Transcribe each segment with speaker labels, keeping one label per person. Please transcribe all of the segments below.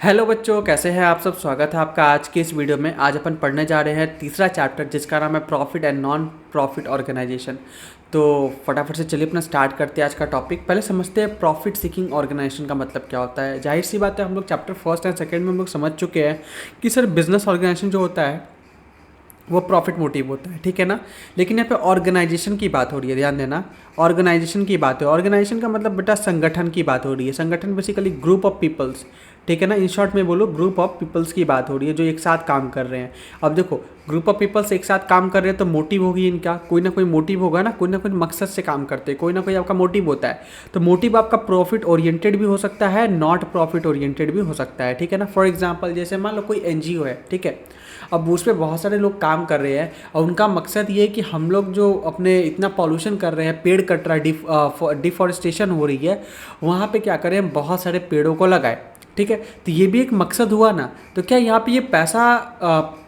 Speaker 1: Hello बच्चों, कैसे हैं आप सब। स्वागत है आपका आज के इस वीडियो में। आज अपन पढ़ने जा रहे हैं तीसरा चैप्टर जिसका नाम है profit and non profit organisation. तो फटाफट से चलिए अपना स्टार्ट करते हैं आज का टॉपिक। पहले समझते हैं प्रॉफिट सीकिंग ऑर्गेनाइजेशन का मतलब क्या होता है। जाहिर सी बात है, हम लोग चैप्टर फर्स्ट एंड सेकेंड में हम लोग समझ चुके हैं कि सर बिजनेस ऑर्गेनाइजेशन जो होता है वो प्रॉफिट मोटिव होता है, ठीक है ना। लेकिन यहाँ पे ऑर्गेनाइजेशन की बात हो रही है, ध्यान देना। ऑर्गेनाइजेशन की बात है। ऑर्गेनाइजेशन का मतलब बेटा संगठन की बात हो रही है। संगठन बेसिकली ग्रुप ऑफ पीपल्स, ठीक है ना। इन शॉर्ट में बोलो, ग्रुप ऑफ पीपल्स की बात हो रही है जो एक साथ काम कर रहे हैं। अब देखो, ग्रुप ऑफ पीपल्स एक साथ काम कर रहे हैं तो मोटिव होगी इनका, कोई ना कोई मोटिव होगा ना, कोई ना कोई मकसद से काम करते हैं, कोई ना कोई आपका मोटिव होता है। तो मोटिव आपका प्रॉफिट ओरिएंटेड भी हो सकता है, नॉट प्रॉफिट ओरिएंटेड भी हो सकता है, ठीक है ना। फॉर एग्जाम्पल, जैसे मान लो कोई एनजीओ है, ठीक है। अब उस पर बहुत सारे लोग काम कर रहे हैं और उनका मकसद ये है कि हम लोग जो अपने इतना पॉल्यूशन कर रहे हैं, पेड़ कट रहा है, डिफॉरेस्टेशन हो रही है, वहाँ पे क्या करें, बहुत सारे पेड़ों को लगाए, ठीक है। तो ये भी एक मकसद हुआ ना। तो क्या यहाँ पे ये पैसा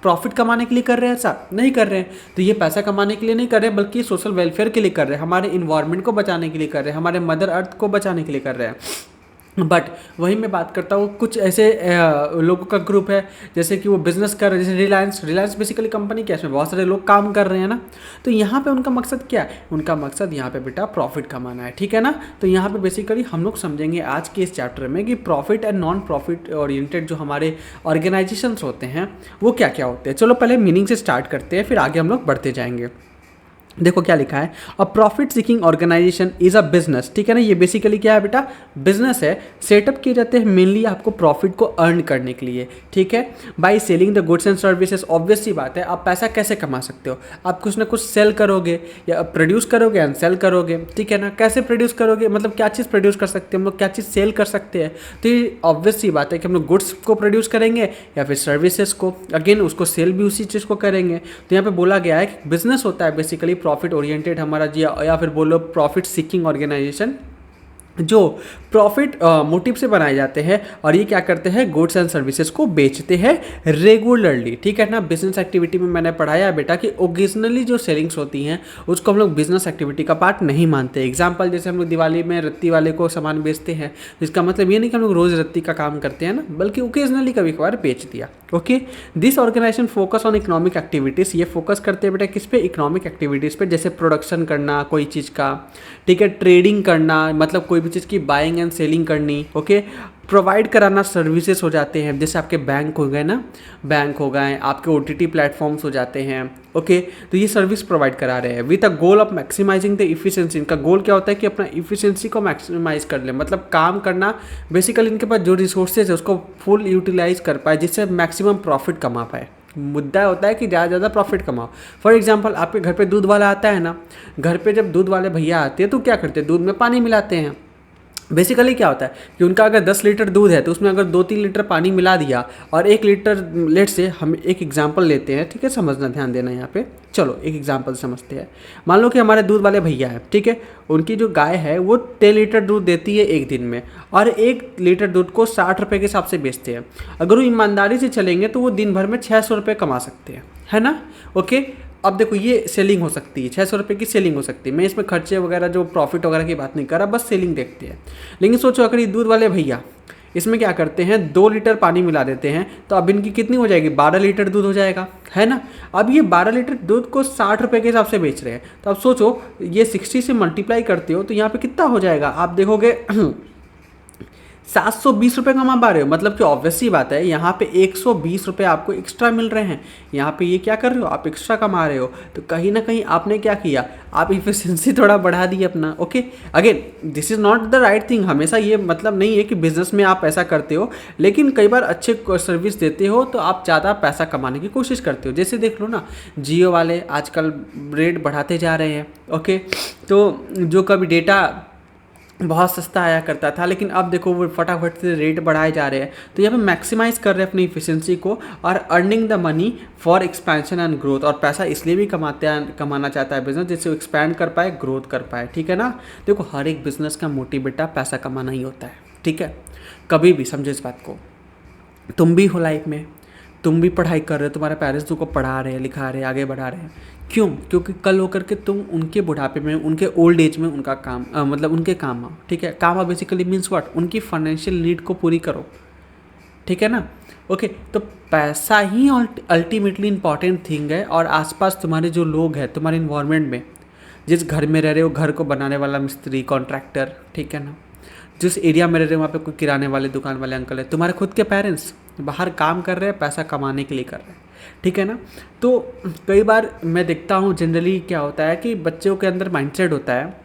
Speaker 1: प्रॉफिट कमाने के लिए कर रहे हैं? ऐसा नहीं कर रहे हैं। तो ये पैसा कमाने के लिए नहीं कर रहे हैं, बल्कि सोशल वेलफेयर के लिए कर रहे हैं, हमारे इन्वायरमेंट को बचाने के लिए कर रहे हैं, हमारे मदर अर्थ को बचाने के लिए कर रहे हैं। बट वही मैं बात करता हूँ, कुछ ऐसे लोगों का ग्रुप है जैसे कि वो बिजनेस कर रहे हैं, जैसे रिलायंस बेसिकली कंपनी क्या है, इसमें बहुत सारे लोग काम कर रहे हैं ना। तो यहाँ पे उनका मकसद क्या है? उनका मकसद यहाँ पे बेटा प्रॉफिट कमाना है, ठीक है ना। तो यहाँ पे बेसिकली हम लोग समझेंगे आज के इस चैप्टर में कि profit and non profit oriented जो हमारे ऑर्गेनाइजेशंस होते हैं वो क्या क्या होते हैं। चलो पहले मीनिंग से स्टार्ट करते हैं, फिर आगे हम लोग बढ़ते जाएंगे। देखो क्या लिखा है, a profit seeking organisation is a business, ठीक है ना। ये बेसिकली क्या है बेटा, बिजनेस है। सेटअप किए जाते हैं मेनली आपको प्रॉफिट को अर्न करने के लिए, ठीक है। By selling the goods and services. Obvious सी बात है, आप पैसा कैसे कमा सकते हो? आप कुछ ना कुछ सेल करोगे या प्रोड्यूस करोगे एंड सेल करोगे, ठीक है ना। कैसे प्रोड्यूस करोगे, मतलब क्या चीज़ प्रोड्यूस कर सकते हैं हम लोग, क्या चीज़ सेल कर सकते हैं। तो ये ऑब्वियस सी बात है कि हम लोग गुड्स को प्रोड्यूस करेंगे या फिर सर्विसेज को, अगेन उसको सेल भी उसी चीज़ को करेंगे। तो यहाँ पे बोला गया है कि बिजनेस होता है बेसिकली प्रॉफिट ओरिएंटेड हमारा जी, या फिर बोलो प्रॉफिट सीकिंग ऑर्गेनाइजेशन, जो प्रॉफिट मोटिव से बनाए जाते हैं और ये क्या करते हैं, गुड्स एंड सर्विसेज को बेचते हैं रेगुलरली, ठीक है ना। बिजनेस एक्टिविटी में मैंने पढ़ाया है बेटा कि ओकेजनली जो सेलिंग्स होती हैं उसको हम लोग बिजनेस एक्टिविटी का पार्ट नहीं मानते। एग्जांपल, जैसे हम लोग दिवाली में रत्ती वाले को सामान बेचते हैं, जिसका मतलब ये नहीं कि हम लोग रोज़ रत्ती का काम करते हैं ना, बल्कि ओकेजनली कभी कभार बेच दिया। Okay, this organisation focus on economic activities. ये फोकस करते हैं बेटा किस पे, इकोनॉमिक एक्टिविटीज़ पे, जैसे प्रोडक्शन करना कोई चीज़ का, ठीक है, ट्रेडिंग करना, मतलब कोई भी चीज़ की बाइंग एंड सेलिंग करनी, ओके। प्रोवाइड कराना सर्विसेज हो जाते हैं, जैसे आपके बैंक हो गए ना, बैंक हो गए, आपके ओटीटी प्लेटफॉर्म्स हो जाते हैं, ओके। तो ये सर्विस प्रोवाइड करा रहे हैं with a goal of maximising the efficiency. इनका गोल क्या होता है कि अपना इफिशिएंसी को मैक्सिमाइज कर ले, मतलब काम करना, बेसिकली इनके पास जो रिसोर्सेज है उसको फुल यूटिलाइज कर पाए, जिससे मैक्सिमम प्रॉफिट कमा पाए। मुद्दा होता है कि ज़्यादा ज़्यादा प्रॉफिट कमाओ। फॉर एग्जांपल, आपके घर पे दूध वाला आता है ना, घर पे जब दूध वाले भैया आते हैं तो क्या करते हैं, दूध में पानी मिलाते हैं। बेसिकली क्या होता है कि उनका अगर 10 लीटर दूध है तो उसमें अगर 2-3 लीटर पानी मिला दिया और 1 लीटर, लेट से हम एक एग्जांपल लेते हैं, ठीक है, समझना, ध्यान देना यहाँ पे। चलो एक एग्जांपल समझते हैं। मान लो कि हमारे दूध वाले भैया है, ठीक है, उनकी जो गाय है वो 10 लीटर दूध देती है एक दिन में, और 1 लीटर दूध को 60 रुपये के हिसाब से बेचते हैं। अगर वो ईमानदारी से चलेंगे तो वो दिन भर में 600 रुपये कमा सकते हैं, है ना। ओके, अब देखो ये सेलिंग हो सकती है, 600 रुपये की सेलिंग हो सकती है। मैं इसमें खर्चे वगैरह जो प्रॉफिट वगैरह की बात नहीं कर रहा, बस सेलिंग देखते हैं। लेकिन सोचो अगर ये दूध वाले भैया इसमें क्या करते हैं, 2 लीटर पानी मिला देते हैं, तो अब इनकी कितनी हो जाएगी, 12 लीटर दूध हो जाएगा, है ना। अब ये 12 लीटर दूध को 60 रुपये के हिसाब से बेच रहे हैं, तो अब सोचो ये 60 से मल्टीप्लाई करते हो तो यहाँ पे कितना हो जाएगा, आप देखोगे 720 रुपये कमा पा रहे हो। मतलब कि ऑब्वियस सी बात है, यहाँ पे 120 रुपये आपको एक्स्ट्रा मिल रहे हैं, यहाँ पे ये क्या कर रहे हो, आप एक्स्ट्रा कमा रहे हो। तो कहीं ना कहीं आपने क्या किया, आप इफिशिएंसी थोड़ा बढ़ा दी अपना। Okay, again this is not the right thing. हमेशा ये मतलब नहीं है कि बिजनेस में आप ऐसा करते हो, लेकिन कई बार अच्छे सर्विस देते हो तो आप ज़्यादा पैसा कमाने की कोशिश करते हो। जैसे देख लो ना, जियो वाले आजकल रेट बढ़ाते जा रहे हैं, ओके। तो जो कभी डेटा बहुत सस्ता आया करता था, लेकिन अब देखो वो फटाफट से रेट बढ़ाए जा रहे हैं। तो यहाँ पे मैक्सिमाइज कर रहे हैं अपनी इफिशिएंसी को और earning the money for expansion and growth. और पैसा इसलिए भी कमाना चाहता है बिजनेस, जिससे वो एक्सपैंड कर पाए, ग्रोथ कर पाए, ठीक है ना। देखो हर एक बिजनेस का मोटिव बेटा पैसा कमाना ही होता है, ठीक है। कभी भी समझो इस बात को, तुम भी हो लाइफ में, तुम भी पढ़ाई कर रहे हो, तुम्हारे पेरेंट्स तुमको पढ़ा रहे हैं, लिखा रहे हैं, आगे बढ़ा रहे हैं। क्यों? क्योंकि कल होकर के तुम उनके बुढ़ापे में, उनके ओल्ड एज में उनका काम मतलब उनके काम आओ, ठीक है। काम आओ बेसिकली मीन्स व्हाट, उनकी फाइनेंशियल नीड को पूरी करो, ठीक है ना। ओके, तो पैसा ही अल्टीमेटली इंपॉर्टेंट थिंग है, और आसपास तुम्हारे जो लोग हैं, तुम्हारे इन्वायरमेंट में जिस घर में रह रहे हो, घर को बनाने वाला मिस्त्री, कॉन्ट्रैक्टर, ठीक है ना, जिस एरिया में रह रहे हो वहाँ पे कोई किराने वाले दुकान वाले अंकल है, तुम्हारे खुद के पेरेंट्स बाहर काम कर रहे हैं, पैसा कमाने के लिए कर रहे हैं, ठीक है ना। तो कई बार मैं देखता हूँ जनरली क्या होता है कि बच्चों के अंदर माइंडसेट होता है,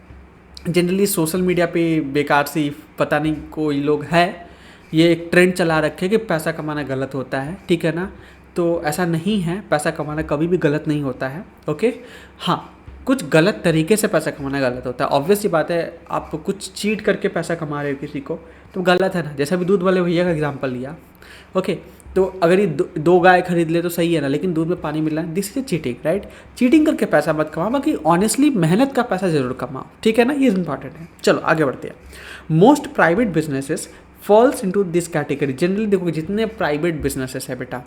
Speaker 1: जनरली सोशल मीडिया पे बेकार सी, पता नहीं कोई लोग है, ये एक ट्रेंड चला रखे कि पैसा कमाना गलत होता है, ठीक है ना। तो ऐसा नहीं है, पैसा कमाना कभी भी गलत नहीं होता है। ओके, हाँ, कुछ गलत तरीके से पैसा कमाना गलत होता है, ऑब्वियस सी बात है। आप कुछ चीट करके पैसा कमा रहे हो किसी को, तो गलत है ना। जैसे अभी दूध वाले भैया का एग्जांपल लिया, ओके, तो अगर ये दो गाय खरीद ले तो सही है ना, लेकिन दूध में पानी मिल रहा है, this is cheating, right. Cheating करके पैसा मत कमाओ, बाकी ऑनेस्टली मेहनत का पैसा जरूर कमाओ, ठीक है ना, ये इंपॉर्टेंट है। चलो आगे बढ़ते हैं। Most private businesses falls into this category. Generally देखो, जितने प्राइवेट बिजनेसेस है बेटा,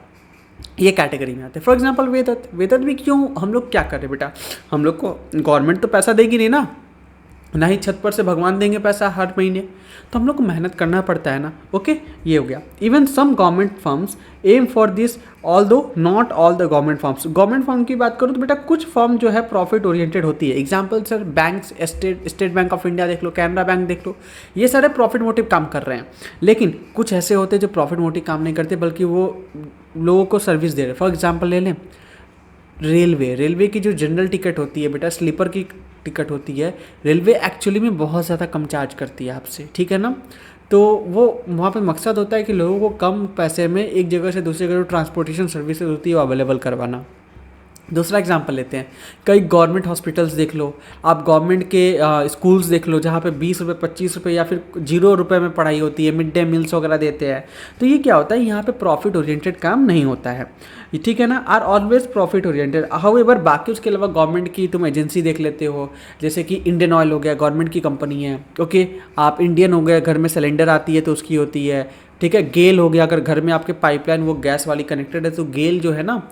Speaker 1: ये कैटेगरी में आते हैं। फॉर एग्जांपल वेदत, वेदत भी क्यों हम लोग क्या करें बेटा, हम लोग को गवर्नमेंट तो पैसा देगी नहीं ना, ना ही छत पर से भगवान देंगे पैसा हर महीने, तो हम लोग को मेहनत करना पड़ता है ना। ओके, ये हो गया। Even some government firms aim for this, all though not all the government firms. Government firm की बात करूँ तो बेटा कुछ फर्म जो है प्रॉफिट ओरिएंटेड होती है। Example sir, banks, state bank of India देख लो, कैनरा बैंक देख लो, ये सारे प्रॉफिट मोटिव काम कर रहे हैं। लेकिन कुछ ऐसे होते हैं जो प्रॉफिट मोटिव काम नहीं करते, बल्कि वो लोगों को सर्विस दे रहे हैं। फॉर एग्जाम्पल ले लें रेलवे की जो जनरल टिकट होती है बेटा, स्लीपर की टिकट होती है, रेलवे एक्चुअली में बहुत ज़्यादा कम चार्ज करती है आपसे, ठीक है ना। तो वो वहाँ पे मकसद होता है कि लोगों को कम पैसे में एक जगह से दूसरी जगह जो ट्रांसपोर्टेशन सर्विसेज होती है वो अवेलेबल करवाना। दूसरा एग्जांपल लेते हैं, कई गवर्नमेंट हॉस्पिटल्स देख लो, आप गवर्नमेंट के स्कूल्स देख लो, जहाँ पे 20 रुपये 25 रुपये या फिर 0 रुपये में पढ़ाई होती है, मिड डे मील्स वगैरह देते हैं। तो ये क्या होता है, यहाँ पे प्रॉफिट ओरिएंटेड काम नहीं होता है, ठीक है ना। Are always profit oriented. However बाकी उसके अलावा गवर्नमेंट की तुम एजेंसी देख लेते हो, जैसे कि इंडियन ऑयल हो गया, गवर्नमेंट की कंपनी है, ओके। आप इंडियन हो गया, घर में सिलेंडर आती है तो उसकी होती है, ठीक है। गेल हो गया, अगर घर में आपके पाइपलाइन वो गैस वाली कनेक्टेड है तो गेल जो है ना,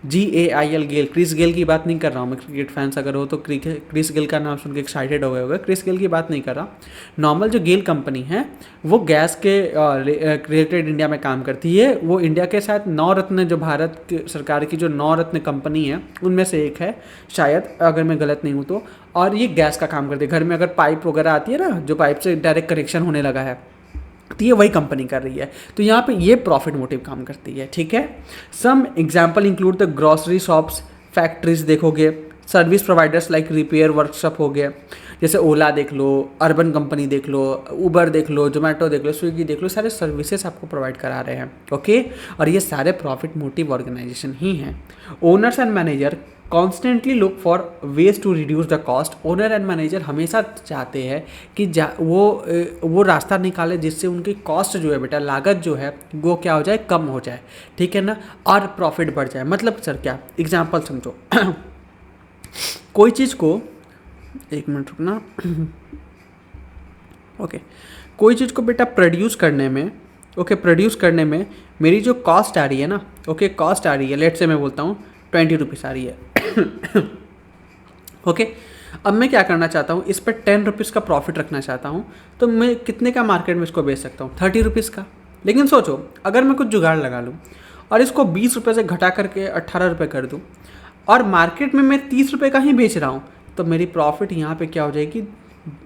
Speaker 1: GAIL, गेल, क्रिस गेल की बात नहीं कर रहा हूँ मैं। क्रिकेट फैंस अगर हो तो क्रिस गेल का नाम सुन के एक्साइटेड हो गए होगा, क्रिस गेल की बात नहीं कर रहा। नॉर्मल जो गेल कंपनी है वो गैस के रिलेटेड इंडिया में काम करती है। वो इंडिया के साथ 9 रत्न, जो भारत की सरकार की जो 9 रत्न कंपनी है उनमें से एक है शायद, अगर मैं गलत नहीं हूँ तो। और ये गैस का काम करती है। घर में अगर पाइप वगैरह आती है ना, जो पाइप से डायरेक्ट कनेक्शन होने लगा है, तो ये वही कंपनी कर रही है। तो यहाँ पे ये प्रॉफिट मोटिव काम करती है, ठीक है। Some example include the grocery shops, factories देखोगे, service providers like repair workshop हो गए, जैसे ओला देख लो, अर्बन कंपनी देख लो, उबर देख लो, जोमेटो देख लो, स्विगी देख लो, सारे सर्विसेज आपको प्रोवाइड करा रहे हैं, ओके। और ये सारे प्रॉफिट मोटिव ऑर्गेनाइजेशन ही हैं। Owners and manager constantly look for ways to reduce the cost. Owner and manager हमेशा चाहते हैं कि वो रास्ता निकाले जिससे उनकी कॉस्ट जो है बेटा, लागत जो है वो क्या हो जाए, कम हो जाए, ठीक है ना, और प्रॉफिट बढ़ जाए। मतलब सर क्या, एग्जाम्पल समझो कोई चीज़ को, एक मिनट रुकना ओके, कोई चीज़ को बेटा प्रोड्यूस करने में, ओके, प्रोड्यूस करने में मेरी जो कॉस्ट आ रही है ना, ओके, कॉस्ट आ रही है, लेट से मैं बोलता हूँ 20 रुपीज़ आ रही है ओके। अब मैं क्या करना चाहता हूँ, इस पर 10 रुपीज़ का प्रॉफिट रखना चाहता हूँ, तो मैं कितने का मार्केट में इसको बेच सकता हूँ, 30 रुपीज़ का। लेकिन सोचो अगर मैं कुछ जुगाड़ लगा लूँ और इसको 20 रुपये से घटा करके 18 रुपये कर दूँ, और मार्केट में मैं 30 रुपये का ही बेच रहा हूँ, तो मेरी प्रॉफिट यहाँ पे क्या हो जाएगी,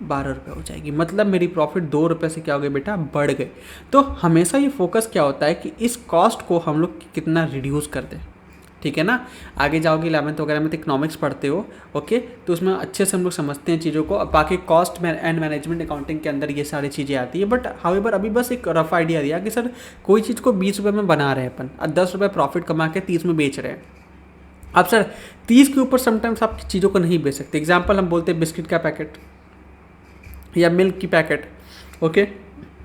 Speaker 1: 12 रुपये हो जाएगी। मतलब मेरी प्रॉफिट 2 रुपये से क्या हो गई बेटा, बढ़ गए। तो हमेशा ये फोकस क्या होता है कि इस कॉस्ट को हम लोग कितना रिड्यूस कर दें, ठीक है ना। आगे जाओगे 11th वगैरह में तो इकोनॉमिक्स पढ़ते हो, ओके, तो उसमें अच्छे से हम लोग समझते हैं चीज़ों को। बाकी कॉस्ट एंड मैनेजमेंट अकाउंटिंग के अंदर ये सारी चीज़ें आती है। बट हाउएवर अभी बस एक रफ आइडिया दिया कि सर कोई चीज़ को 20 रुपये में बना रहे हैं अपन, और 10 रुपये प्रॉफिट कमा के 30 में बेच रहे हैं। अब सर 30 के ऊपर समटाइम्स आप चीज़ों को नहीं बेच सकते। एग्जाम्पल हम बोलते हैं बिस्किट का पैकेट या मिल्क की पैकेट, ओके।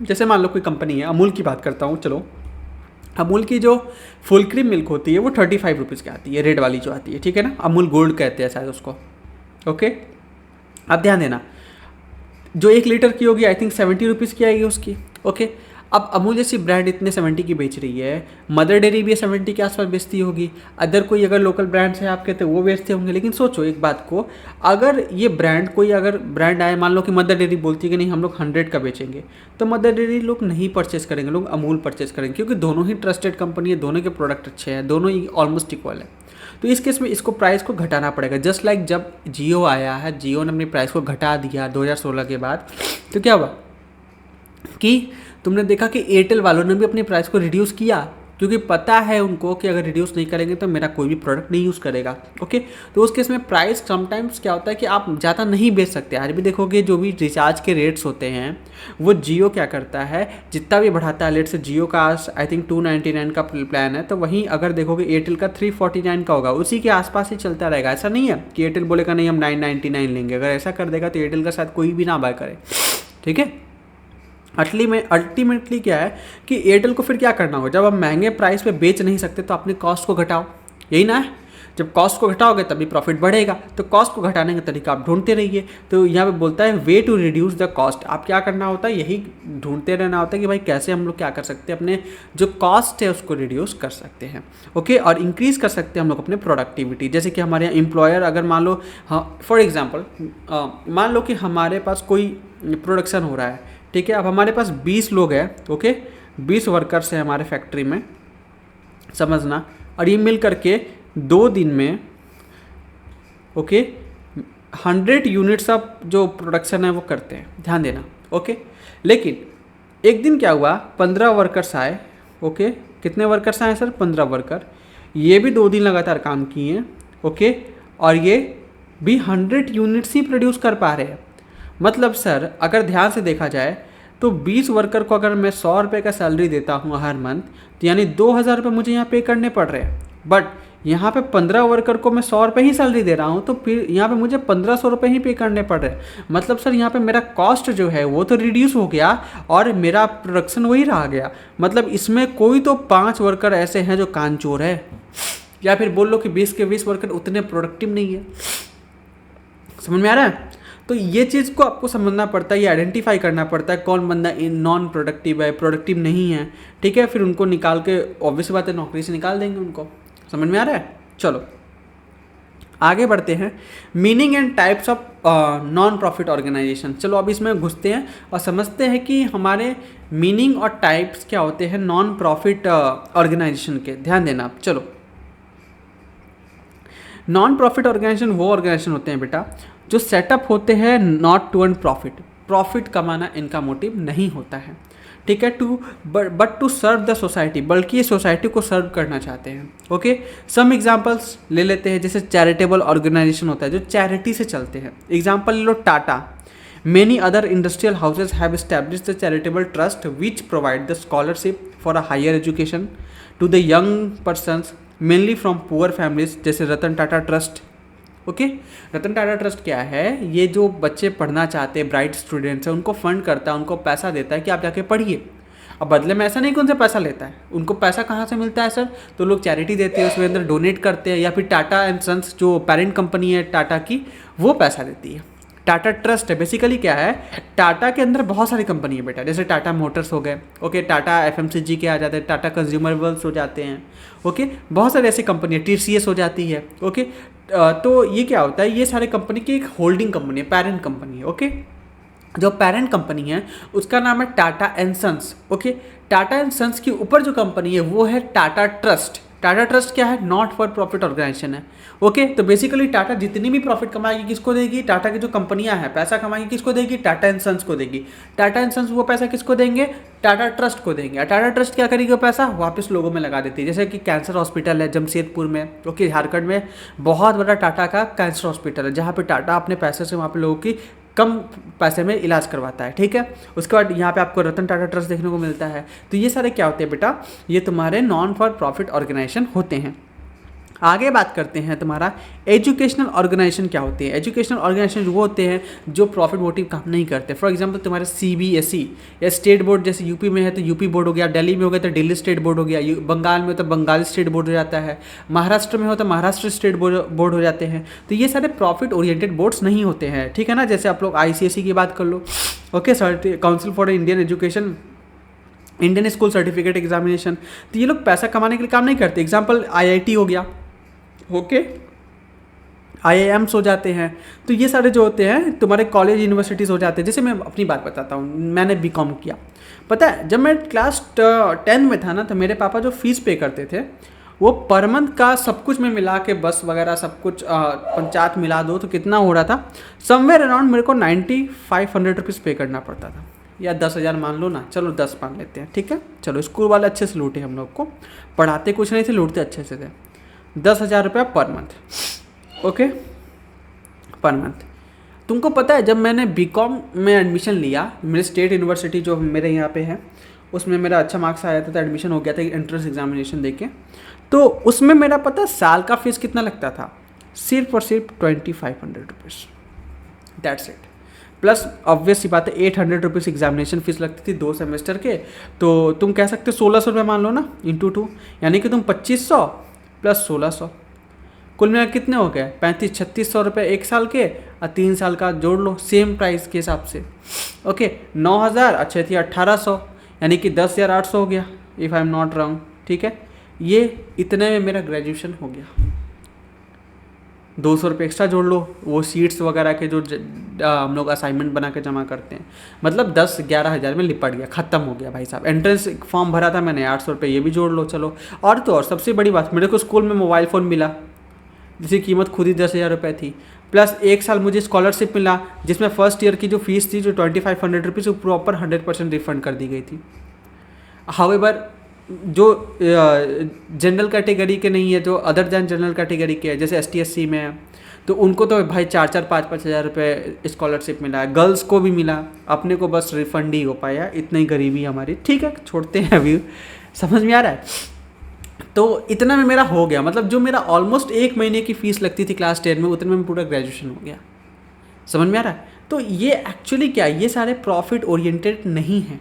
Speaker 1: जैसे मान लो कोई कंपनी है, अमूल की बात करता हूँ, चलो, अमूल की जो फुल क्रीम मिल्क होती है वो 35 रुपीज़ की आती है, रेड वाली जो आती है, ठीक है ना, अमूल गोल्ड कहते हैं शायद उसको, ओके। अब ध्यान देना, जो 1 लीटर की होगी आई थिंक 70 रुपीज़ की आएगी उसकी, ओके। अब अमूल जैसी ब्रांड इतने 70 की बेच रही है, मदर डेयरी भी 70 के आसपास बेचती होगी, अदर कोई अगर लोकल ब्रांड्स हैं आपके तो वो बेचते होंगे। लेकिन सोचो एक बात को, अगर ये ब्रांड कोई अगर ब्रांड आए, मान लो कि मदर डेयरी बोलती है कि नहीं हम लोग 100 का बेचेंगे, तो मदर डेयरी लोग नहीं परचेस करेंगे, लोग अमूल परचेस करेंगे, क्योंकि दोनों ही ट्रस्टेड कंपनी है, दोनों के प्रोडक्ट अच्छे हैं, दोनों ही ऑलमोस्ट इक्वल है। तो इस केस में इसको प्राइस को घटाना पड़ेगा। जस्ट लाइक जब जियो आया है, जियो ने अपनी प्राइस को घटा दिया 2016 के बाद, तो क्या हुआ कि तुमने देखा कि एयरटेल वालों ने भी अपनी प्राइस को रिड्यूस किया, क्योंकि पता है उनको कि अगर रिड्यूस नहीं करेंगे तो मेरा कोई भी प्रोडक्ट नहीं यूज़ करेगा। ओके, तो उस केस में प्राइस समटाइम्स क्या होता है कि आप ज़्यादा नहीं बेच सकते। आज भी देखोगे जो भी रिचार्ज के रेट्स होते हैं, वो जियो क्या करता है, जितना भी बढ़ाता है, लेट से जियो का आई थिंक 299 का प्लान है, तो वहीं अगर देखोगे एयरटेल का 349 का होगा, उसी के आसपास ही चलता रहेगा। ऐसा नहीं है कि एयरटेल बोलेगा नहीं हम 999 लेंगे, अगर ऐसा कर देगा तो एयरटेल का साथ कोई भी ना बाय करे। ठीक है, अल्टीमेटली क्या है कि एयरटेल को फिर क्या करना होगा, जब आप महंगे प्राइस पे बेच नहीं सकते तो अपने कॉस्ट को घटाओ, यही ना है। जब कॉस्ट को घटाओगे तभी प्रॉफिट बढ़ेगा, तो कॉस्ट को घटाने का तरीका आप ढूंढते रहिए। तो यहाँ पे बोलता है way to reduce the cost, आप क्या करना होता है, यही ढूंढते रहना होता है कि भाई कैसे हम लोग क्या कर सकते हैं, अपने जो कॉस्ट है उसको रिड्यूस कर सकते हैं। ओके, और इंक्रीज़ कर सकते हैं हम लोग अपने प्रोडक्टिविटी। जैसे कि हमारे यहाँ एम्प्लॉयर अगर मान लो, हाँ फॉर एग्जाम्पल मान लो कि हमारे पास कोई प्रोडक्शन हो रहा है, ठीक है, अब हमारे पास 20 लोग हैं, ओके 20 वर्कर्स हैं हमारे फैक्ट्री में, समझना, और ये मिल करके 2 दिन में ओके 100 यूनिट्स ऑफ जो प्रोडक्शन है वो करते हैं, ध्यान देना। ओके, लेकिन एक दिन क्या हुआ, 15 वर्कर्स आए। ओके, कितने वर्कर्स आए सर, 15 वर्कर, ये भी 2 दिन लगातार काम किए। ओके, और ये भी 100 यूनिट्स ही प्रोड्यूस कर पा रहे हैं। मतलब सर अगर ध्यान से देखा जाए तो 20 वर्कर को अगर मैं 100 रुपये का सैलरी देता हूँ हर मंथ, तो यानी 2000 रुपये मुझे यहाँ पे करने पड़ रहे हैं। बट यहाँ पे 15 वर्कर को मैं 100 रुपये ही सैलरी दे रहा हूँ, तो फिर यहाँ पे मुझे 1500 रुपये ही पे करने पड़ रहे हैं। मतलब सर यहाँ पे मेरा कॉस्ट जो है वो तो रिड्यूस हो गया और मेरा प्रोडक्शन वही रह गया। मतलब इसमें कोई तो 5 वर्कर ऐसे हैं जो कानचोर है, या फिर बोल लो कि 20 के 20 वर्कर उतने प्रोडक्टिव नहीं है। समझ में आ रहा है? तो ये चीज़ को आपको समझना पड़ता है, ये आइडेंटिफाई करना पड़ता है कौन बंदा नॉन प्रोडक्टिव है, प्रोडक्टिव नहीं है। ठीक है, फिर उनको निकाल के ऑब्वियस बात है नौकरी से निकाल देंगे उनको। समझ में आ रहा है? चलो आगे बढ़ते हैं, meaning and types of non profit organisation. चलो अब इसमें घुसते हैं और समझते हैं कि हमारे मीनिंग और टाइप्स क्या होते हैं नॉन प्रॉफिट ऑर्गेनाइजेशन के। ध्यान देना आप। चलो, नॉन प्रॉफिट ऑर्गेनाइजेशन वो ऑर्गेनाइजेशन होते हैं बेटा जो सेटअप होते हैं not to earn profit, profit कमाना इनका मोटिव नहीं होता है। ठीक है, but to serve the society, बल्कि ये सोसाइटी को सर्व करना चाहते हैं। ओके, सम एग्जांपल्स ले लेते हैं, जैसे चैरिटेबल ऑर्गेनाइजेशन होता है जो चैरिटी से चलते हैं। एग्जांपल ले लो Tata. Many other industrial houses have established the charitable trust which provide the scholarship for a higher education to the young persons mainly from poor families, जैसे Ratan Tata trust. Okay, Ratan Tata trust क्या है, ये जो बच्चे पढ़ना चाहते हैं, ब्राइट स्टूडेंट्स हैं, उनको फंड करता है, उनको पैसा देता है कि आप जाके पढ़िए। अब बदले में ऐसा नहीं कि उनसे पैसा लेता है, उनको पैसा कहाँ से मिलता है सर, तो लोग चैरिटी देते हैं, उसमें अंदर डोनेट करते हैं, या फिर टाटा एंड सन्स जो पेरेंट कंपनी है टाटा की, वो पैसा देती है। टाटा ट्रस्ट है बेसिकली क्या है, टाटा के अंदर बहुत सारी कंपनी है बेटा, जैसे टाटा मोटर्स हो गए, ओके, टाटा FMCG के आ जाते हैं, टाटा कंज्यूमरेबल्स हो जाते हैं, ओके, बहुत सारी ऐसी कंपनी है, TCS हो जाती है। ओके, तो ये क्या होता है, ये सारे कंपनी की एक होल्डिंग कंपनी है, पेरेंट कंपनी है। ओके, जो पेरेंट कंपनी है उसका नाम है Tata and Sons. Okay, Tata and Sons के ऊपर जो कंपनी है वो है टाटा ट्रस्ट। टाटा ट्रस्ट क्या है, नॉट फॉर प्रॉफिट ऑर्गेनाइजेशन है। ओके, तो बेसिकली टाटा जितनी भी प्रॉफिट कमाएगी किसको देगी, टाटा की जो कंपनियां हैं पैसा कमाएगी किसको देगी, टाटा एंड सन्स को देगी। टाटा एंड सन्स वो पैसा किसको देंगे, टाटा ट्रस्ट को देंगे। टाटा ट्रस्ट क्या करेगी, वो पैसा वापस लोगों में लगा देती है। जैसे कि कैंसर हॉस्पिटल है जमशेदपुर में, ओके, झारखंड में बहुत बड़ा टाटा का कैंसर हॉस्पिटल है, जहाँ पे टाटा अपने पैसे से वहाँ पे लोगों की कम पैसे में इलाज करवाता है। ठीक है, उसके बाद यहाँ पे आपको रतन टाटा ट्रस्ट देखने को मिलता है। तो ये सारे क्या होते हैं बेटा, ये तुम्हारे नॉन फॉर प्रॉफिट ऑर्गेनाइजेशन होते हैं। आगे बात करते हैं तुम्हारा एजुकेशनल ऑर्गेनाइजेशन क्या होते हैं। एजुकेशनल ऑर्गेनाइजेशन वो होते हैं जो प्रॉफिट मोटिव काम नहीं करते। फॉर एग्जांपल तुम्हारे CBSE या स्टेट बोर्ड, जैसे यूपी में है तो यूपी बोर्ड हो गया, दिल्ली में हो गया तो दिल्ली स्टेट बोर्ड हो गया, बंगाल में हो तो बंगाल स्टेट बोर्ड हो जाता है, महाराष्ट्र में हो तो महाराष्ट्र स्टेट बोर्ड हो जाते हैं। तो ये सारे प्रॉफिट ओरिएंटेड बोर्ड्स नहीं होते हैं। ठीक है ना, जैसे आप लोग ICSE की बात कर लो, okay, council for Indian education Indian school certificate examination. तो ये लोग पैसा कमाने के लिए काम नहीं करते। एग्जाम्पल आईआईटी हो गया, ओके, आईआईएम्स हो जाते हैं। तो ये सारे जो होते हैं तुम्हारे कॉलेज यूनिवर्सिटीज़ हो जाते हैं। जैसे मैं अपनी बात बताता हूँ, मैंने बीकॉम किया। पता है जब मैं क्लास 10 में था ना, तो मेरे पापा जो फीस पे करते थे वो पर मंथ का सब कुछ में मिला के, बस वगैरह सब कुछ पंचायत मिला दो तो कितना हो रहा था, समवेयर अराउंड मेरे को 9500 रुपीज़ पे करना पड़ता था, या 10,000 मान लो ना, चलो 10 मान लेते हैं, ठीक है। चलो स्कूल वाले अच्छे से लूटे हम लोग को, पढ़ाते कुछ नहीं थे, लूटते अच्छे से थे। 10,000 रुपया per month, okay, per month. तुमको पता है जब मैंने बीकॉम में एडमिशन लिया, मेरे स्टेट यूनिवर्सिटी जो मेरे यहाँ पे है, उसमें मेरा अच्छा मार्क्स आया था तो एडमिशन हो गया था एंट्रेंस एग्जामिनेशन देके। तो उसमें मेरा पता साल का फीस कितना लगता था, सिर्फ और सिर्फ 2500 rupees, that's it. Plus obvious सी बात है 800 रुपीज़ एग्जामिनेशन फीस लगती थी 2 सेमेस्टर के। तो तुम कह सकते हो 1600 रुपये मान लो ना, इंटू 2, यानी कि तुम 2500 प्लस 1600, कुल मिला कितने हो गए, 3500-3600 रुपये एक साल के, और 3 साल का जोड़ लो सेम प्राइस के हिसाब से, ओके। 9000 अच्छे थी 1800, यानी कि 10,800 हो गया, if I am not wrong, ठीक है। ये इतने में मेरा ग्रेजुएशन हो गया। 200 रुपये एक्स्ट्रा जोड़ लो, वो सीट्स वगैरह के जो हम लोग असाइनमेंट बना के जमा करते हैं, मतलब 10-11 हज़ार में लिपट गया, ख़त्म हो गया भाई साहब। एंट्रेंस फॉर्म भरा था मैंने 800 रुपये, ये भी जोड़ लो चलो। और तो और सबसे बड़ी बात, मेरे को स्कूल में मोबाइल फ़ोन मिला जिसकी कीमत खुद ही 10,000 रुपये थी, प्लस 1 साल मुझे स्कॉलरशिप मिला जिसमें फर्स्ट ईयर की जो फीस थी, जो 2500 रुपीज़, वो प्रॉपर 100% रिफंड कर दी गई थी। हाउएवर जो जनरल कैटेगरी के नहीं है, जो अदर दैन जनरल कैटेगरी के है, जैसे ST SC में है, तो उनको तो भाई 4-4, 5-5 हज़ार रुपये स्कॉलरशिप मिला है, गर्ल्स को भी मिला, अपने को बस रिफंड ही हो पाया, इतनी गरीबी हमारी, ठीक है छोड़ते हैं अभी, समझ में आ रहा है। तो इतना में मेरा हो गया, मतलब जो मेरा ऑलमोस्ट 1 महीने की फ़ीस लगती थी क्लास 10 में, उतने में पूरा ग्रेजुएशन हो गया, समझ में आ रहा है। तो ये एक्चुअली क्या है, ये सारे प्रॉफिट ओरिएंटेड नहीं है,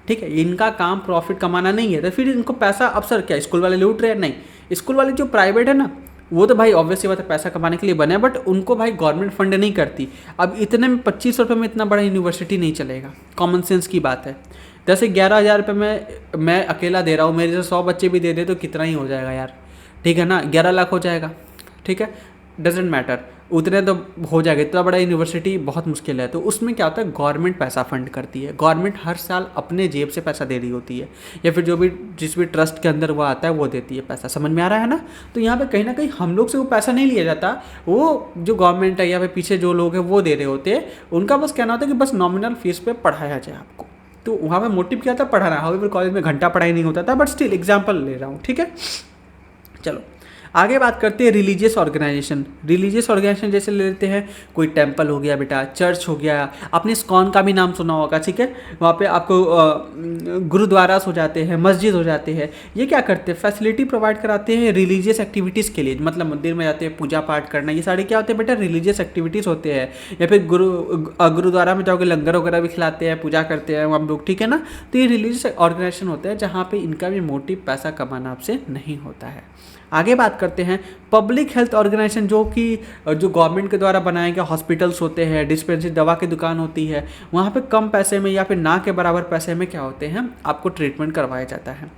Speaker 1: ठीक है, इनका काम प्रॉफिट कमाना नहीं है। तो फिर इनको पैसा, अब सर क्या स्कूल वाले लूट रहे हैं, नहीं, स्कूल वाले जो प्राइवेट है ना, वो तो भाई ऑब्वियसली बात है पैसा कमाने के लिए बने हैं, बट उनको भाई गवर्नमेंट फंड नहीं करती। अब इतने में 2500 रुपये में इतना बड़ा यूनिवर्सिटी नहीं चलेगा, कॉमन सेंस की बात है। जैसे 11,000 रुपये में मैं अकेला दे रहा हूँ, मेरे से 100 बच्चे भी दे दे तो कितना ही हो जाएगा यार, ठीक है ना, 11 लाख हो जाएगा, ठीक है, डजेंट मैटर, उतने तो हो जाएगा। इतना बड़ा यूनिवर्सिटी बहुत मुश्किल है। तो उसमें क्या होता है, गवर्नमेंट पैसा फंड करती है, गवर्नमेंट हर साल अपने जेब से पैसा दे रही होती है, या फिर जो भी जिस भी ट्रस्ट के अंदर वो आता है वो देती है पैसा, समझ में आ रहा है ना। तो यहाँ पे कहीं ना कहीं हम लोग से वो पैसा नहीं लिया जाता, वो जो गवर्नमेंट है या फिर पीछे जो लोग हैं वो दे रहे होते हैं। उनका बस कहना होता है कि बस नॉमिनल फीस पे पढ़ाया जाए आपको। तो वहाँ पे मोटिव क्या था, पढ़ाना। हाउएवर कॉलेज में घंटा पढ़ाई नहीं होता था, बट स्टिल एग्जाम्पल ले रहा हूँ, ठीक है। चलो आगे बात करते हैं रिलीजियस ऑर्गेनाइजेशन। रिलीजियस ऑर्गेनाइजेशन जैसे ले लेते हैं, कोई टेंपल हो गया बेटा, चर्च हो गया, आपने इस्कॉन का भी नाम सुना होगा, ठीक है। वहाँ पे आपको गुरुद्वारास हो जाते हैं, मस्जिद हो जाते हैं। ये क्या करते हैं, फैसिलिटी प्रोवाइड कराते हैं रिलीजियस एक्टिविटीज़ के लिए, मतलब मंदिर में जाते हैं पूजा पाठ करना, ये सारे क्या होते हैं बेटा, रिलीजियस एक्टिविटीज़ होते हैं। या फिर गुरुद्वारा में जाओगे, लंगर वगैरह भी खिलाते हैं, पूजा करते हैं हम लोग, ठीक है ना। तो ये रिलीजियस ऑर्गेनाइजेशन होते हैं जहाँ पे इनका भी मोटिव पैसा कमाना आपसे नहीं होता है। आगे बात करते हैं पब्लिक हेल्थ ऑर्गेनाइजेशन, जो गवर्नमेंट के द्वारा बनाए गए हॉस्पिटल्स होते हैं, डिस्पेंसरी दवा की दुकान होती है, वहाँ पे कम पैसे में या फिर ना के बराबर पैसे में क्या होते हैं, आपको ट्रीटमेंट करवाया जाता है।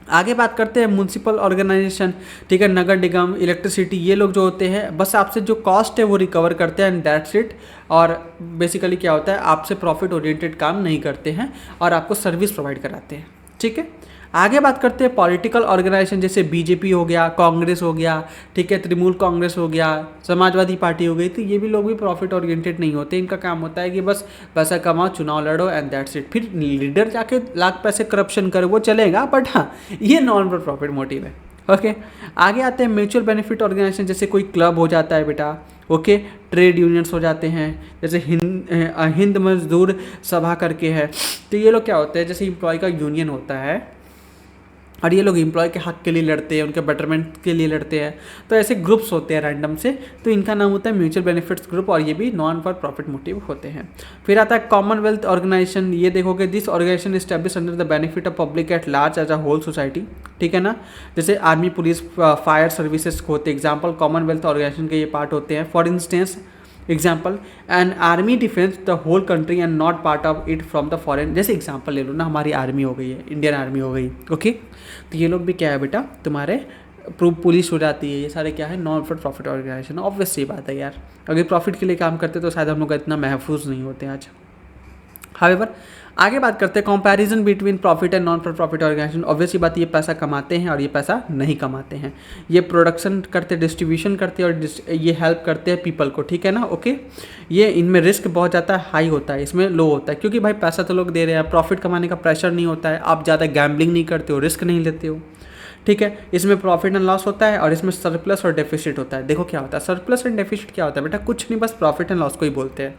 Speaker 1: आगे बात करते हैं म्यूनसिपल ऑर्गेनाइजेशन, ठीक है, नगर निगम, इलेक्ट्रिसिटी, ये लोग जो होते हैं बस आपसे जो कॉस्ट है वो रिकवर करते हैं एंड दैट्स इट। और बेसिकली क्या होता है, आपसे प्रॉफिट ओरिएंटेड काम नहीं करते हैं और आपको सर्विस प्रोवाइड कराते हैं, ठीक है। आगे बात करते हैं पॉलिटिकल ऑर्गेनाइजेशन, जैसे बीजेपी हो गया, कांग्रेस हो गया, ठीक है, तृणमूल कांग्रेस हो गया, समाजवादी पार्टी हो गई। तो ये भी लोग भी प्रॉफिट ओरिएंटेड नहीं होते, इनका काम होता है कि बस पैसा कमाओ, चुनाव लड़ो एंड दैट्स इट। फिर लीडर जाके लाख पैसे करप्शन करे वो चलेगा, बट हाँ ये नॉन प्रॉफिट मोटिव है, ओके। आगे आते हैं म्यूचुअल बेनिफिट ऑर्गेनाइजेशन, जैसे कोई क्लब हो जाता है बेटा, ओके, ट्रेड यूनियंस हो जाते हैं, जैसे हिंद मजदूर सभा करके है। तो ये लोग क्या होते हैं, जैसे एम्प्लॉय का यूनियन होता है और ये लोग एम्प्लॉय के हक के लिए लड़ते हैं, उनके बेटरमेंट के लिए लड़ते हैं। तो ऐसे ग्रुप्स होते हैं रैंडम से, तो इनका नाम होता है म्यूचुअल बेनिफिट्स ग्रुप, और ये भी नॉन फॉर प्रॉफिट मोटिव होते हैं। फिर आता है कॉमनवेल्थ ऑर्गेनाइजेशन, ये देखोगे this organisation establish under the benefit of public at large as a whole society, ठीक है ना। जैसे आर्मी, पुलिस, फायर सर्विसेज होते हैं एग्जाम्पल, कॉमनवेल्थ ऑर्गेनाइजेशन के ये पार्ट होते हैं। For instance example, an army defence the whole country and not part of it from the foreign. जैसे एग्जाम्पल ले लो ना, हमारी आर्मी हो गई है, इंडियन आर्मी हो गई, ओके, तो ये लोग भी क्या है बेटा, तुम्हारे पुलिस हो जाती है, ये सारे क्या है, non for profit organisation. Obvious सी बात है यार, अगर प्रॉफिट के लिए काम करते तो शायद हम लोग इतना महफूज नहीं होते आज। हावेवर आगे बात करते हैं comparison between profit and non for profit organisation. Obviously बात, ये पैसा कमाते हैं और ये पैसा नहीं कमाते हैं। ये प्रोडक्शन करते, डिस्ट्रीब्यूशन करते हैं और ये हेल्प करते हैं पीपल को, ठीक है ना, ओके। ये इनमें रिस्क बहुत ज़्यादा हाई होता है, इसमें लो होता है, क्योंकि भाई पैसा तो लोग दे रहे हैं, प्रॉफिट कमाने का प्रेशर नहीं होता है, आप ज़्यादा गैम्बलिंग नहीं करते हो, रिस्क नहीं लेते हो, ठीक है। इसमें प्रॉफिट एंड लॉस होता है और इसमें सरप्लस और डेफिसिट होता है। देखो क्या होता है सरप्लस एंड डेफिसिट, क्या होता है बेटा, कुछ नहीं, बस प्रॉफिट एंड लॉस को ही बोलते हैं।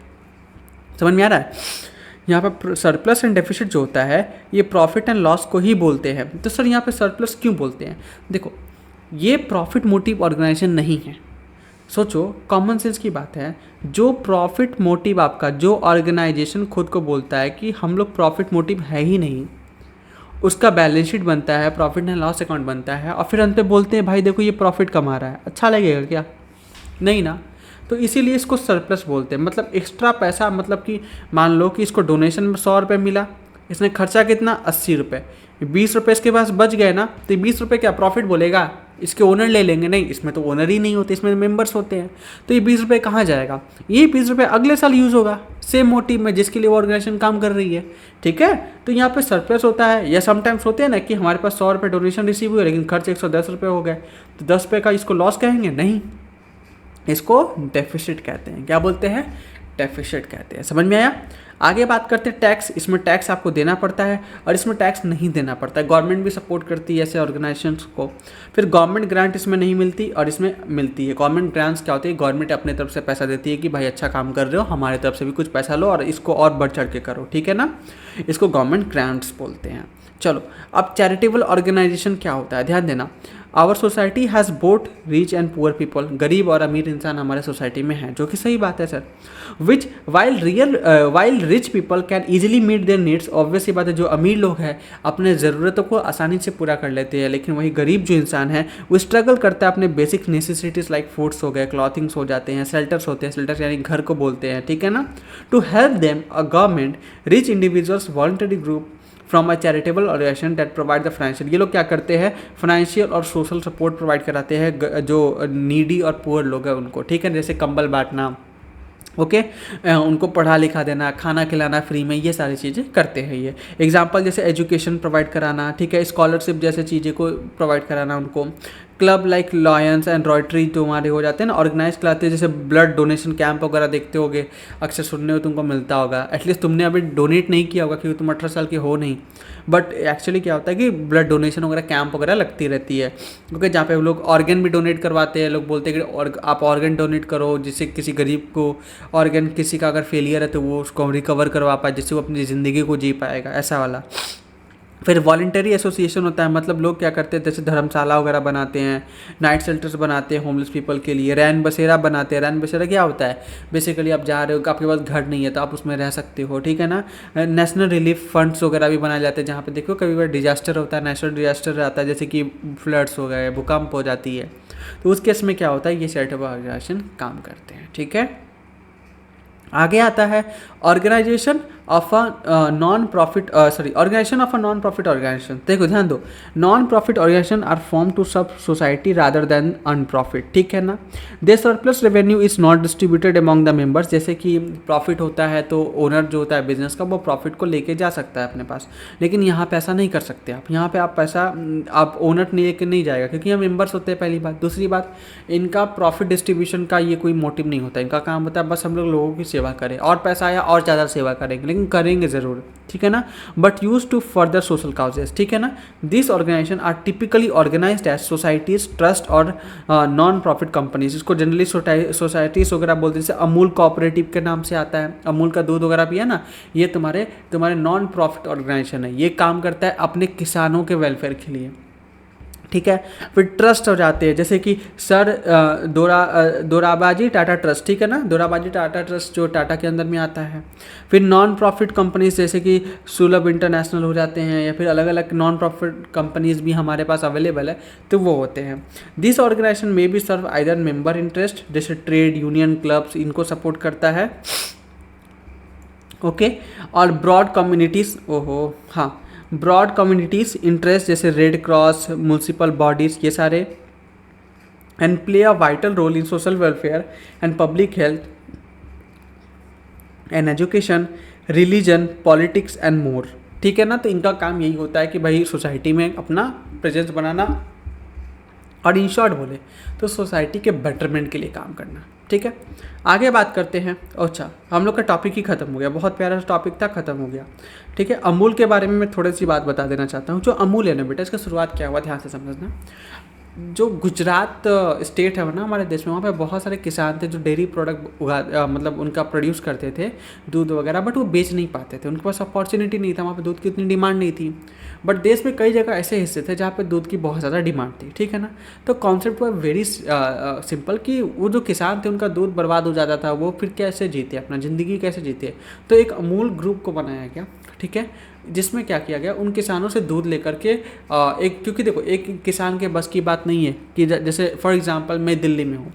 Speaker 1: समझ में आ रहा है? यहाँ पर सरप्लस एंड डेफिसिट जो होता है ये प्रॉफिट एंड लॉस को ही बोलते हैं। तो सर यहाँ पे सरप्लस क्यों बोलते हैं? देखो, ये प्रॉफिट मोटिव ऑर्गेनाइजेशन नहीं है। सोचो, कॉमन सेंस की बात है, जो प्रॉफिट मोटिव आपका, जो ऑर्गेनाइजेशन खुद को बोलता है कि हम लोग प्रॉफिट मोटिव है ही नहीं, उसका बैलेंस शीट बनता है, प्रॉफिट एंड लॉस अकाउंट बनता है, और फिर अंत में बोलते हैं भाई देखो ये प्रॉफिट कमा रहा है, अच्छा लगेगा क्या? नहीं ना। तो इसीलिए इसको सरप्लस बोलते हैं। मतलब एक्स्ट्रा पैसा, मतलब कि मान लो कि इसको डोनेशन में 100 रुपये मिला, इसने खर्चा कितना, 80 रुपये, 20 रुपये इसके पास बच गए ना, तो 20 रुपये क्या प्रॉफिट बोलेगा? इसके ओनर ले लेंगे? नहीं, इसमें तो ओनर ही नहीं होते, इसमें मेंबर्स होते हैं। तो ये 20 रुपये कहाँ जाएगा? ये 20 रुपये अगले साल यूज़ होगा सेम मोटिव में जिसके लिए वो ऑर्गेनाइजेशन काम कर रही है, ठीक है। तो यहाँ पे सरप्लस होता है। या समटाइम्स होते हैं ना कि हमारे पास 100 रुपये डोनेशन रिसीव हुए लेकिन खर्च 110 रुपये हो गए, तो 10 रुपये का इसको लॉस कहेंगे? नहीं, इसको डेफिसिट कहते हैं। क्या बोलते हैं? डेफिसिट कहते हैं। समझ में आया? आगे बात करते हैं टैक्स। इसमें टैक्स आपको देना पड़ता है और इसमें टैक्स नहीं देना पड़ता है। गवर्नमेंट भी सपोर्ट करती है ऐसे ऑर्गेनाइजेशंस को। फिर गवर्नमेंट ग्रांट इसमें नहीं मिलती और इसमें मिलती है। गवर्नमेंट ग्रांट्स क्या होती है? गवर्नमेंट अपने तरफ से पैसा देती है कि भाई अच्छा काम कर रहे हो, हमारे तरफ से भी कुछ पैसा लो और इसको और बढ़ चढ़ के करो, ठीक है ना। इसको गवर्नमेंट ग्रांट्स बोलते हैं। चलो, अब चैरिटेबल ऑर्गेनाइजेशन क्या होता है, ध्यान देना। Our society has both rich and poor people. गरीब और अमीर इंसान हमारे सोसाइटी में हैं, जो कि सही बात है sir. Which while rich people can easily meet their needs. Obviously बात है, जो अमीर लोग हैं अपने ज़रूरतों को आसानी से पूरा कर लेते हैं, लेकिन वही गरीब जो इंसान है वो स्ट्रगल करता है अपने बेसिक नेसेसिटीज़ लाइक फूड्स हो गए, क्लॉथिंग्स हो जाते हैं, शेल्टर्स होते हैं, शेल्टर्स यानी घर को बोलते हैं, ठीक है ना। To help them a government, rich individuals, voluntary group from a charitable organisation that provide the financial. ये लोग क्या करते हैं? फाइनेंशियल और सोशल सपोर्ट प्रोवाइड कराते हैं जो नीडी और पुअर लोग हैं उनको, ठीक है। जैसे कंबल बांटना, ओके, उनको पढ़ा लिखा देना, खाना खिलाना फ्री में, ये सारी चीज़ें करते हैं ये। एग्जांपल जैसे एजुकेशन प्रोवाइड कराना, ठीक है, स्कॉलरशिप जैसे चीज़ें को प्रोवाइड कराना उनको। क्लब लाइक लॉयंस एंड रॉयट्री जो हमारे हो जाते हैं ना, ऑर्गेनाइज कराते हैं। जैसे ब्लड डोनेशन कैंप वगैरह देखते होगे, अक्सर सुनने में तुमको मिलता होगा। एटलीस्ट तुमने अभी डोनेट नहीं किया होगा क्योंकि तुम 18 साल के हो नहीं, बट एक्चुअली क्या होता है कि ब्लड डोनेशन वगैरह कैंप वगैरह लगती रहती है, क्योंकि जहाँ पे लोग ऑर्गन भी डोनेट करवाते हैं। लोग बोलते हैं कि आप ऑर्गन डोनेट करो जिससे किसी गरीब को ऑर्गन, किसी का अगर फेलियर है तो वो उसको रिकवर करवा पाए, जिससे वो अपनी ज़िंदगी को जी पाएगा, ऐसा वाला। फिर वॉलंटरी एसोसिएशन होता है, मतलब लोग क्या करते हैं जैसे धर्मशाला वगैरह बनाते हैं, नाइट शेल्टर्स बनाते हैं होमलेस पीपल के लिए, रैन बसेरा बनाते हैं। रैन बसेरा क्या होता है? बेसिकली आप जा रहे हो, आपके पास घर नहीं है तो आप उसमें रह सकते हो, ठीक है ना। नेशनल रिलीफ फंड्स वगैरह भी बनाए जाते हैं, जहाँ पे देखो कभी बार डिजास्टर होता है, नेशनल डिजास्टर आता है, जैसे कि फ्लड्स हो गए, भूकंप हो जाती है, तो उस केस में क्या होता है, ये चैरिटेबल ऑर्गेनाइजेशन काम करते हैं, ठीक है। आगे आता है organisation of a non profit organisation of a non profit organisation. देखो ध्यान दो, non profit organisation are form to serve society rather than unprofit, ठीक है ना। The surplus revenue is not distributed among the members. जैसे कि profit होता है तो ओनर जो होता है बिजनेस का वो प्रॉफिट को लेके जा सकता है अपने पास, लेकिन यहाँ पे ऐसा नहीं कर सकते आप। यहाँ पे आप पैसा आप ओनर नहीं लेके नहीं जाएगा क्योंकि यहाँ मेंबर्स होते हैं, पहली बात। दूसरी बात, इनका प्रॉफिट डिस्ट्रीब्यूशन का ये कोई मोटिव नहीं होता, इनका काम होता है बस हम लोग लोगों की सेवा करें, और पैसा आया और ज़्यादा सेवा करेंगे, लेकिन करेंगे ज़रूर, ठीक है ना, but use to further social causes, ठीक है ना। This organisation are typically organised as societies, trust और नॉन प्रॉफिट कंपनीज। इसको जनरली सोसाइटीज वगैरह बोलते हैं, जैसे अमूल कोऑपरेटिव के नाम से आता है, अमूल का दूध वगैरह भी है ना, ये तुम्हारे नॉन प्रॉफिट ऑर्गेनाइजेशन है। ये काम करता है अपने किसानों के वेलफेयर के लिए, ठीक है। फिर ट्रस्ट हो जाते हैं, जैसे कि सर दोराबाजी टाटा ट्रस्ट, ठीक है ना, दोराबाजी टाटा ट्रस्ट जो टाटा के अंदर में आता है। फिर नॉन प्रॉफिट कंपनीज जैसे कि सुलभ इंटरनेशनल हो जाते हैं, या फिर अलग अलग नॉन प्रॉफिट कंपनीज भी हमारे पास अवेलेबल है, तो वो होते हैं। दिस ऑर्गेनाइजेशन में be serve either member interest, जैसे ट्रेड यूनियन क्लब्स इनको सपोर्ट करता है, ओके। और ब्रॉड कम्युनिटीज़, ओहो हाँ, ब्रॉड कम्युनिटीज़ इंटरेस्ट जैसे रेड क्रॉस, म्यूनसिपल बॉडीज़, ये सारे, and play a vital role in social welfare and public health and education, religion, politics and more, ठीक है ना। तो इनका काम यही होता है कि भाई सोसाइटी में अपना प्रेजेंस बनाना, और इन शॉर्ट बोले तो सोसाइटी के बेटरमेंट के लिए काम करना, ठीक है। आगे बात करते हैं। अच्छा, हम लोग का टॉपिक ही खत्म हो गया, बहुत प्यारा टॉपिक था, खत्म हो गया, ठीक है। अमूल के बारे में मैं थोड़ी सी बात बता देना चाहता हूँ। जो अमूल है ना बेटा, इसका शुरुआत क्या हुआ, ध्यान से समझना। जो गुजरात स्टेट है ना हमारे देश में, वहाँ पे बहुत सारे किसान थे जो डेयरी प्रोडक्ट मतलब उनका प्रोड्यूस करते थे, दूध वगैरह, बट वो बेच नहीं पाते थे, उनके पास अपॉर्चुनिटी नहीं था, वहाँ पे दूध की इतनी डिमांड नहीं थी। बट देश में कई जगह ऐसे हिस्से थे जहाँ पे दूध की बहुत ज़्यादा डिमांड थी, ठीक है ना। तो कॉन्सेप्ट हुआ वेरी सिंपल कि वो जो किसान थे उनका दूध बर्बाद हो जाता था, वो फिर कैसे जीते, अपना ज़िंदगी कैसे जीते। तो एक अमूल ग्रुप को बनाया गया, ठीक है, जिसमें क्या किया गया, उन किसानों से दूध लेकर के एक, क्योंकि देखो एक किसान के बस की बात नहीं है कि जैसे फॉर एग्जांपल मैं दिल्ली में हूँ,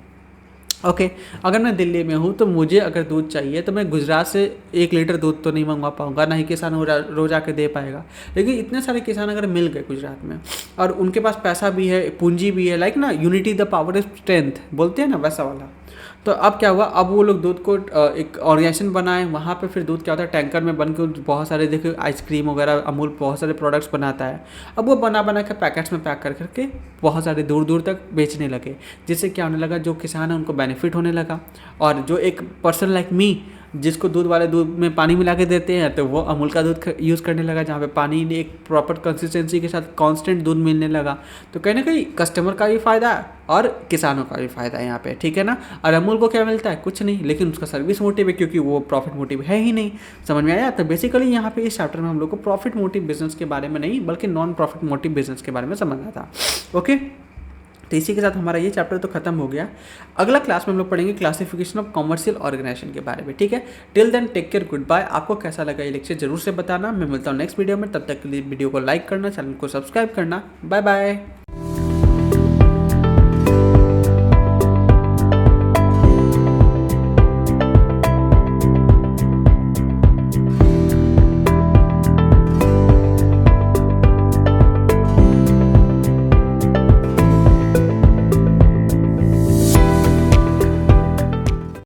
Speaker 1: ओके, अगर मैं दिल्ली में हूँ तो मुझे अगर दूध चाहिए तो मैं गुजरात से 1 लीटर दूध तो नहीं मंगवा पाऊँगा, ना ही किसान रोज आके दे पाएगा। लेकिन इतने सारे किसान अगर मिल गए गुजरात में, और उनके पास पैसा भी है, पूंजी भी है, लाइक ना unity the power of strength बोलते हैं ना, वैसा वाला। तो अब क्या हुआ, अब वो लोग दूध को एक ऑर्गेनाइजेशन बनाए, वहाँ पे फिर दूध क्या होता है, टैंकर में बन के बहुत सारे, देखो आइसक्रीम वगैरह अमूल बहुत सारे प्रोडक्ट्स बनाता है। अब वो बना बना के पैकेट्स में पैक कर करके बहुत सारे दूर दूर तक बेचने लगे, जिससे क्या होने लगा, जो किसान है उनको बेनिफिट होने लगा। और जो एक पर्सन लाइक मी, जिसको दूध वाले दूध में पानी मिला के देते हैं, तो वो अमूल का दूध यूज़ करने लगा, जहाँ पे पानी एक प्रॉपर कंसिस्टेंसी के साथ कांस्टेंट दूध मिलने लगा। तो कहीं ना कहीं कस्टमर का भी फ़ायदा है और किसानों का भी फ़ायदा है यहाँ पे, ठीक है ना। और अमूल को क्या मिलता है, कुछ नहीं, लेकिन उसका सर्विस मोटिव है, क्योंकि वो प्रॉफिट मोटिव है ही नहीं। समझ में आया। तो बेसिकली यहाँ पे इस चैप्टर में हम लोग को प्रॉफिट मोटिव बिजनेस के बारे में नहीं, बल्कि नॉन प्रॉफिट मोटिव बिजनेस के बारे में समझना था, ओके। तो इसी के साथ हमारा ये चैप्टर तो खत्म हो गया। अगला क्लास में हम लोग पढ़ेंगे क्लासिफिकेशन ऑफ कॉमर्शियल ऑर्गेनाइजेशन के बारे में, ठीक है। Till then take care, goodbye. आपको कैसा लगा ये लेक्चर जरूर से बताना। मैं मिलता हूँ नेक्स्ट वीडियो में, तब तक के लिए वीडियो को लाइक करना, चैनल को सब्सक्राइब करना। Bye bye.